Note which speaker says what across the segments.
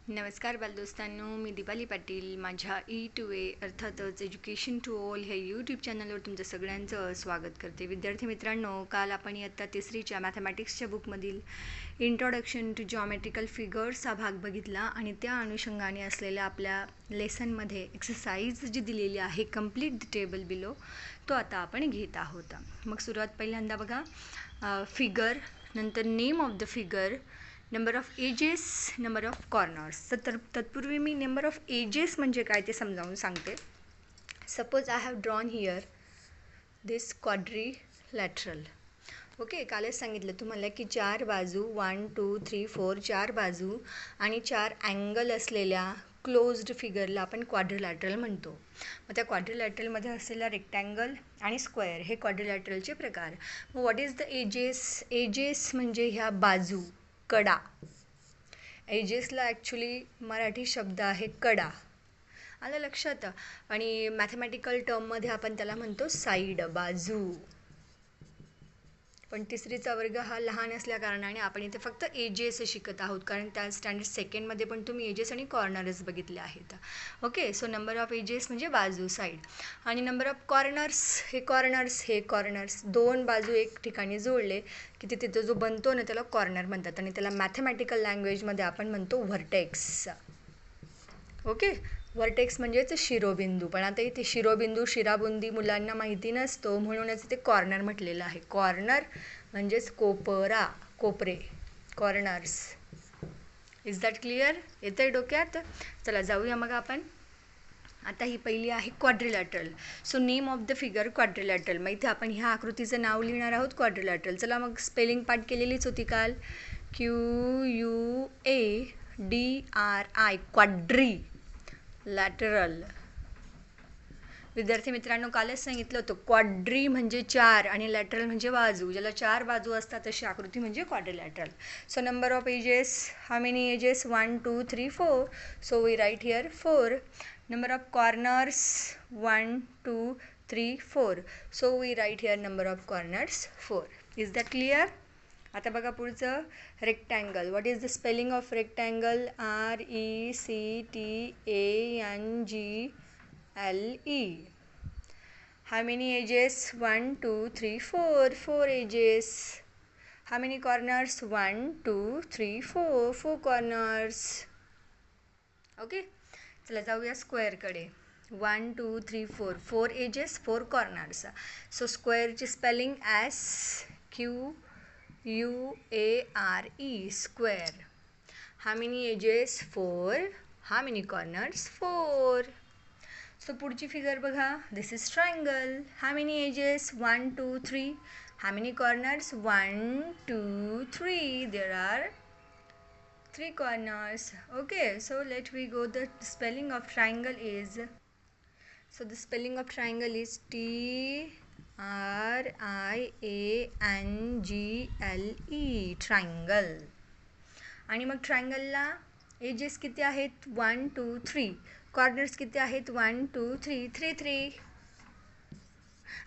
Speaker 1: नमस्कार बालदोस्तांनो, मी दीपाली पाटील. माझ्या E2A अर्थातच एज्युकेशन टू ऑल हे यूट्यूब चॅनलवर तुमचं सगळ्यांचं स्वागत करते. विद्यार्थी मित्रांनो, काल आपण इयत्ता तिसरीच्या मॅथमॅटिक्सच्या बुकमधील इंट्रोडक्शन टू जॉमेट्रिकल फिगर्स हा भाग बघितला आणि त्या अनुषंगाने असलेल्या आपल्या लेसनमध्ये एक्सरसाइज जी दिलेली आहे कंप्लीट द टेबल बिलो, तो आता आपण घेत आहोत. मग सुरुवात पहिल्यांदा बघा, फिगर, नंतर name of the figure, number of edges, number of corners. तर तत्पूर्वी मी नंबर ऑफ एजेस म्हणजे काय ते समजावून सांगते. Suppose I have drawn here this quadrilateral. Okay, कालच सांगितलं तुम्हाला की 4 बाजू 1 2 3 4 4 बाजू आणि 4 अँगल असलेल्या क्लोज्ड फिगरला आपण क्वाड्रिलॅटरल म्हणतो. मग त्या क्वाड्रिलॅटरलमध्ये असलेला रेक्टँगल आणि स्क्वेअर हे क्वाड्रिलॅटरलचे प्रकार. मग what is the edges? Edges म्हणजे ह्या बाजू, कडा. एजेसला ॲक्च्युली मराठी शब्द आहे कडा, आलं लक्षात. आणि मॅथमॅटिकल टर्ममध्ये आपण त्याला म्हणतो साईड, बाजू. पण तिसरीचा वर्ग हा लहान असल्या कारणाने आपण इथे फक्त एजेस शिकत आहोत, कारण त्या स्टँडर्ड सेकंडमध्ये पण तुम्ही एजेस आणि कॉर्नर्स बघितले आहेत. Okay, so number of edges म्हणजे बाजू, साईड. आणि नंबर ऑफ कॉर्नर्स, हे कॉर्नर्स 2 बाजू एक ठिकाणी जोडले की तिथे जो बनतो ना त्याला कॉर्नर म्हणतात आणि त्याला मॅथमॅटिकल लँग्वेजमध्ये आपण म्हणतो व्हर्टेक्स. ओके, व्हर्टेक्स म्हणजेच शिरोबिंदू. पण आता इथे शिरोबिंदू, शिराबुंदी मुलांना माहिती नसतो, म्हणूनच इथे कॉर्नर म्हटलेलं आहे. कॉर्नर म्हणजेच कोपरा, कोपरे, कॉर्नर्स. Is that clear? येतं आहे डोक्यात? चला जाऊया मग आपण. आता ही पहिली आहे quadrilateral. So name of the figure quadrilateral. मग इथे आपण ह्या आकृतीचं नाव लिहिणार आहोत क्वाड्रिलॅटरल. चला मग स्पेलिंग पाठ केलेलीच होती काल. QUADRI, quadri lateral. विद्यार्थी मित्रांनो, कालच सांगितलं होतं क्वाड्री म्हणजे 4 आणि लॅटरल म्हणजे बाजू. ज्याला 4 बाजू असतात अशी आकृती म्हणजे quadrilateral. So number of edges, how many edges? 1 2 3 4. So we write here 4. Number of corners 1 2 3 4. So we write here number of corners 4. Is that clear? आता बघा पुढचं, rectangle. What is the spelling of rectangle? RECTANGLE. How many edges? 1 2 3 4. 4 edges. How many corners? 1 2 3 4. 4 corners. Okay, चला जाऊया स्क्वेअरकडे. 1 2 3 4. 4 edges, 4 corners. So स्क्वेअरची spelling SQUARE, square. How many edges? 4. How many corners? 4. So पुढची figure बघा. This is triangle. How many edges? 1 2 3. How many corners? 1 2 3. There are 3 corners. Okay, so let we go. The spelling of triangle is, so the spelling of triangle is TRIANGLE, triangle. आणि मग ट्रायंगलला edges किती आहेत? 1 2 3. Corners किती आहेत? 1 2 3 3 3.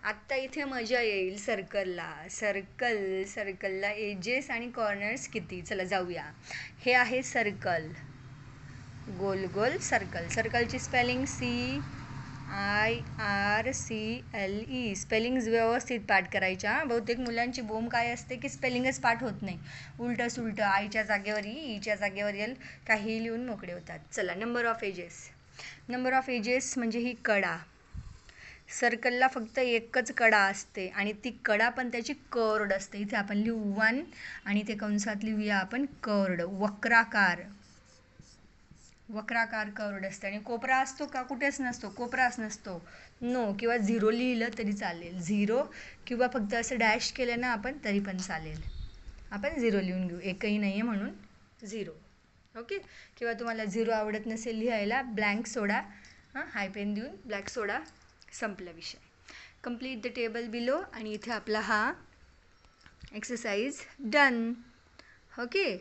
Speaker 1: आत्ता इथे मजा येईल सर्कलला. सर्कलला एजेस आणि कॉर्नर्स किती? चला जाऊया. हे आहे सर्कल, गोल गोल सर्कल. सर्कलची स्पेलिंग CIRCLE. स्पेलिंग्स व्यवस्थित पाठ करायच्या. बहुतेक मुलांची बोंब काय असते की स्पेलिंगच पाठ होत नाही. उलटं सुलटं, आईच्या जागेवर ईच्या जागेवर येल, काही लिहून मोकळे होतात. चला, number of edges. Number of edges म्हणजे ही कडा. सर्कलला फक्त एकच कडा असते आणि ती कडा पण त्याची कर्वड असते. इथे आपण लिहू 1 आणि ते कंसात लिहूया आपण कर्वड, वक्राकार कर्वड असते. आणि कोपरा असतो का? कुठेच नसतो, कोपराच नसतो. नो, किंवा 0 लिहिलं तरी चालेल. 0 किंवा फक्त असं डॅश केलं ना आपण तरी पण चालेल. आपण 0 लिहून घेऊ, एकही नाही आहे म्हणून 0. ओके, किंवा तुम्हाला 0 आवडत नसेल लिहायला, ब्लँक सोडा. हाय पेन देऊन ब्लॅक सोडा, संपला विषय. Complete the table below. आणि इथे आपला हा एक्सरसाइज डन. ओके,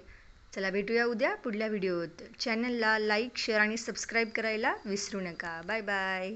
Speaker 1: चला भेटूया उद्या पुढल्या व्हिडिओत. चॅनलला लाईक, शेअर आणि सबस्क्राईब करायला विसरू नका. Bye bye.